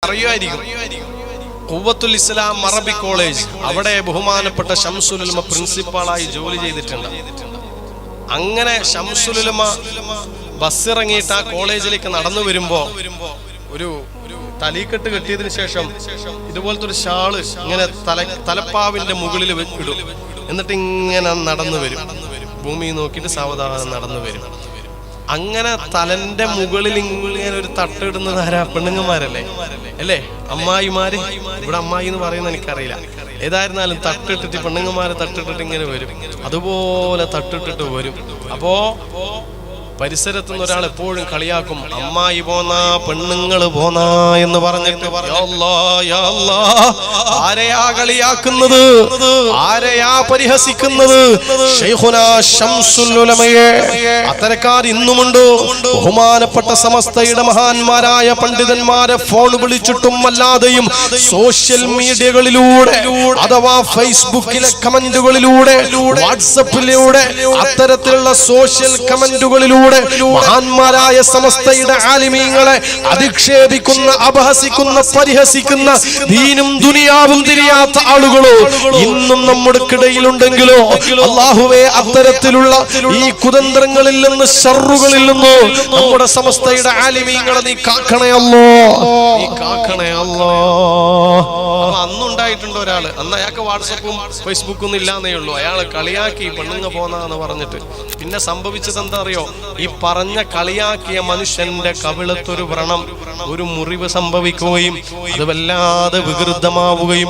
അറിയുമായിരിക്കും. ഖുവ്വത്തുൽ ഇസ്ലാം അറബി കോളേജ്, അവിടെ ബഹുമാനപ്പെട്ട ശംസുൽ ഉലമ പ്രിൻസിപ്പാളായി ജോലി ചെയ്തിട്ടുണ്ട്. അങ്ങനെ ശംസുൽ ഉലമ ബസ്സിറങ്ങിയിട്ട് ആ കോളേജിലേക്ക് നടന്നു വരുമ്പോ ഒരു തലീക്കെട്ട് കെട്ടിയതിനു ശേഷം ഇതുപോലത്തെ ഒരു ഷാള് ഇങ്ങനെ തലപ്പാവിന്റെ മുകളിൽ ഇടും. എന്നിട്ട് ഇങ്ങനെ നടന്നു വരും, ഭൂമി നോക്കിയിട്ട് സാവധാനം നടന്നു വരും. അങ്ങനെ തലന്റെ മുകളിൽ ഇങ്ങനെ ഒരു തട്ടിടുന്നത് ആരാ? പെണ്ണുങ്ങന്മാരല്ലേ അല്ലേ? അമ്മായിമാര്. ഇവിടെ അമ്മായി എന്ന് പറയുന്നത് എനിക്കറിയില്ല. ഏതായിരുന്നാലും തട്ടിട്ടിട്ട് പെണ്ണുങ്ങന്മാരെ തട്ടിട്ടിട്ട് ഇങ്ങനെ വരും. അതുപോലെ തട്ടിട്ടിട്ട് വരും. അപ്പോ പരിസരത്തുനിന്ന് ഒരാൾ എപ്പോഴും കളിയാക്കും, അമ്മായി പോന്നാ പെണ്ണുങ്ങള് പോന്നാ എന്ന് പറഞ്ഞിട്ട്, ആരെയാ കളിയാക്കുന്നത്? ആരെയാ പരിഹസിക്കുന്നത്? ശൈഖുനാ ശംസുൽ ഉലമയെ. അത്തരക്കാർ ഇന്നുമുണ്ട്. ബഹുമാനപ്പെട്ട സമസ്തയുടെ മഹാന്മാരായ പണ്ഡിതന്മാരെ ഫോൺ വിളിച്ചിട്ടും അല്ലാതെയും സോഷ്യൽ മീഡിയകളിലൂടെ അഥവാ ഫേസ്ബുക്കിലെ കമന്റുകളിലൂടെ, വാട്സപ്പിലൂടെ, അത്തരത്തിലുള്ള സോഷ്യൽ കമന്റുകളിലൂടെ മഹാന്മാരായ സമസ്തയുടെ ആലിമീങ്ങളെ അധിക്ഷേപിക്കുന്ന, അപഹസിക്കുന്ന, പരിഹസിക്കുന്ന, ദീനും ദുനിയാവും തിരിയാത്ത ആളുകളോ ഇന്നും നമ്മുടെ ഇടയിലുണ്ടെങ്കിലോ അല്ലാഹുവേ, അത്തരത്തിലുള്ള ഈ കുതന്ത്രങ്ങളിൽ നിന്ന്, ശർറുകളിൽ നിന്ന് നമ്മുടെ സമസ്തയുടെ ആലിമീങ്ങളെ നീ കാക്കണേ അല്ലാ, നീ കാക്കണേ അല്ലാ. അപ്പൊ അന്നുണ്ടായിട്ടുണ്ട് ഒരാള്, അന്ന് അയാൾക്ക് വാട്സപ്പും ഫേസ്ബുക്കും ഒന്നും ഇല്ലാന്നേ ഉള്ളൂ. അയാള് കളിയാക്കി പെണ്ണുങ്ങ പോന്നാന്ന് പറഞ്ഞിട്ട്. പിന്നെ സംഭവിച്ചത് എന്താ അറിയോ? ഈ പറഞ്ഞ കളിയാക്കിയ മനുഷ്യന്റെ കവിളത്തൊരു വ്രണം, ഒരു മുറിവ് സംഭവിക്കുകയും അത് വല്ലാതെ വികൃതമാവുകയും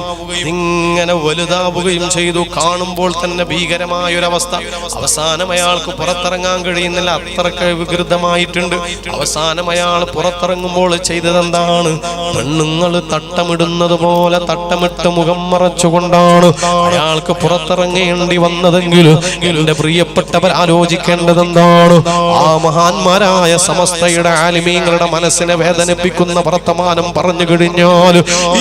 ഇങ്ങനെ വലുതാവുകയും ചെയ്തു. കാണുമ്പോൾ തന്നെ ഭീകരമായൊരവസ്ഥ. അവസാനം അയാൾക്ക് പുറത്തിറങ്ങാൻ കഴിയുന്നില്ല, അത്രക്ക് വികൃതമായിട്ടുണ്ട്. അവസാനം അയാൾ പുറത്തിറങ്ങുമ്പോൾ ചെയ്തതെന്താണ്? പെണ്ണുങ്ങൾ തട്ടമിടുന്നത് പോലെ തട്ടമിട്ട് മുഖം മറച്ചുകൊണ്ടാണ് അയാൾക്ക് പുറത്തിറങ്ങേണ്ടി വന്നതെങ്കിൽ എന്റെ പ്രിയപ്പെട്ടവർ ആലോചിക്കേണ്ടത് എന്താണ്? ആ മഹാന്മാരായ സമസ്തയുടെ ആലിമീങ്ങളുടെ മനസ്സിനെ വേദനിപ്പിക്കുന്ന വർത്തമാനം പറഞ്ഞു കഴിഞ്ഞാൽ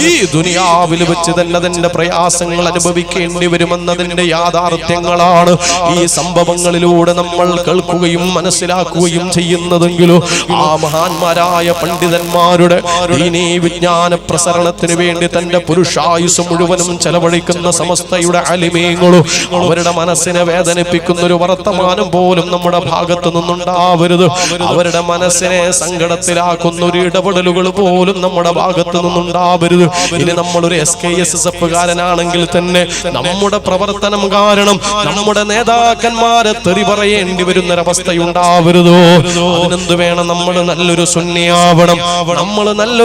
ഈ ദുനിയാവിൽ വെച്ച് തന്നെ അതിന്റെ പ്രയാസങ്ങൾ അനുഭവിക്കേണ്ടി വരുമെന്നതിന്റെ യാഥാർത്ഥ്യങ്ങളാണ് ഈ സംഭവങ്ങളിലൂടെ നമ്മൾ കേൾക്കുകയും മനസ്സിലാക്കുകയും ചെയ്യുന്നതെങ്കിലും ആ മഹാന്മാരായ പണ്ഡിതന്മാരുടെ ദീനീ വിജ്ഞാന പ്രസരണത്തിന് വേണ്ടി തന്റെ പുരുഷായുസ് മുഴുവനും ചെലവഴിക്കുന്ന സമസ്തയുടെ ആലിമീങ്ങളും അവരുടെ മനസ്സിനെ വേദനിപ്പിക്കുന്ന ഒരു വർത്തമാനം പോലും നമ്മുടെ ഭാഗത്തു നിന്നുണ്ടാവരുത്. അവരുടെ മനസ്സിനെ സങ്കടത്തിലാക്കുന്ന ഒരു ഇടപെടലുകൾ പോലും നമ്മുടെ ഭാഗത്തു നിന്നുണ്ടാവരുത്. ഇനി നമ്മളൊരു SKSSF കാരനാണെങ്കിൽ തന്നെ നമ്മുടെ പ്രവർത്തനം കാരണം നമ്മുടെ നേതാക്കന്മാരെ തെറി പറയേണ്ടി വരുന്നൊരവസ്ഥയുണ്ടാവരുതോ? അതിനെന്ത് വേണം? നമ്മൾ നല്ലൊരു സുന്നിയാവണം, നമ്മൾ നല്ലൊരു